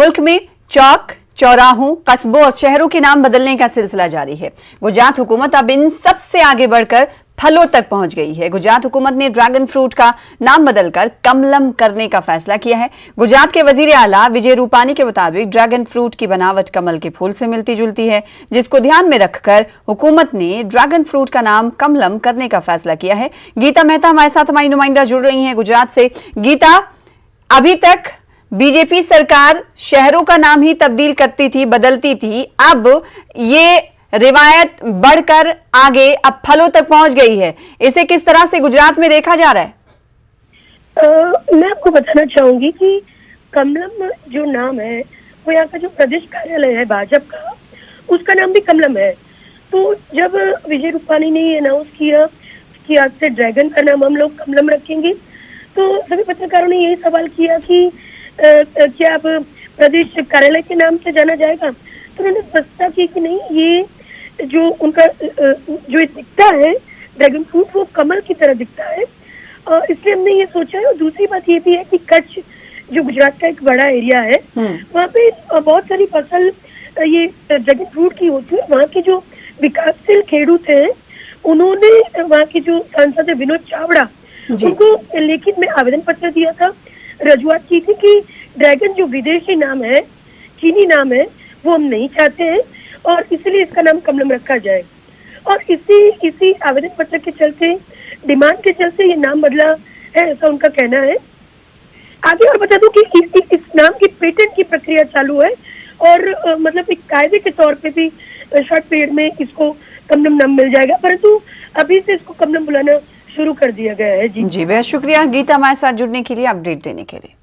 मुल्क में चौक, चौराहों, कस्बों और शहरों के नाम बदलने का सिलसिला जारी है। गुजरात हुकूमत अब इन सबसे आगे बढ़कर फलों तक पहुंच गई है। गुजरात हुकूमत ने ड्रैगन फ्रूट का नाम बदलकर कमलम करने का फैसला किया है। गुजरात के वजीर आला विजय रूपानी के मुताबिक ड्रैगन फ्रूट की बनावट कमल के फूल से मिलती जुलती है, जिसको ध्यान में रखकर हुकूमत ने ड्रैगन फ्रूट का नाम कमलम करने का फैसला किया है। गीता मेहता हमारे साथ हमारी नुमाइंदा जुड़ रही है गुजरात से। गीता, अभी तक बीजेपी सरकार शहरों का नाम ही तब्दील करती थी, बदलती थी, अब ये रिवायत बढ़कर आगे अब फलों तक पहुंच गई है। इसे किस तरह से गुजरात में देखा जा रहा है? मैं आपको बताना चाहूंगी कि कमलम जो नाम है वो यहाँ का जो प्रदेश कार्यालय है भाजपा का, उसका नाम भी कमलम है। तो जब विजय रूपानी ने अनाउंस किया कि आज से ड्रैगन का नाम हम लोग कमलम रखेंगे, तो सभी पत्रकारों ने यही सवाल किया कि क्या अब प्रदेश कार्यालय के नाम से जाना जाएगा। तो उन्होंने स्पष्टता की कि नहीं, ये जो उनका जो दिखता है ड्रैगन फ्रूट वो कमल की तरह दिखता है, इसलिए हमने ये सोचा है। और दूसरी बात ये भी है कि कच्छ जो गुजरात का एक बड़ा एरिया है, वहाँ पे बहुत सारी फसल ये ड्रैगन फ्रूट की होती है। वहाँ के जो विकासशील खेडूत हैं, उन्होंने वहाँ के जो सांसद है विनोद चावड़ा, उनको लेखित में आवेदन पत्र दिया था, रजूआत की थी कि ड्रैगन जो विदेशी नाम है, चीनी नाम है, वो हम नहीं चाहते हैं और इसलिए इसका नाम कमलम रखा जाए। और इसी आवेदन पत्र के चलते, डिमांड के चलते ये नाम बदला है, ऐसा उनका कहना है। आगे और बता दूं कि इस नाम की पेटेंट की प्रक्रिया चालू है और मतलब एक कायदे के तौर पे भी शॉर्ट पीरियड में इसको कमलम नाम मिल जाएगा, परंतु अभी से इसको कमलम बुलाना शुरू कर दिया गया है। जी बेहद शुक्रिया गीता, हमारे साथ जुड़ने के लिए, अपडेट देने के लिए।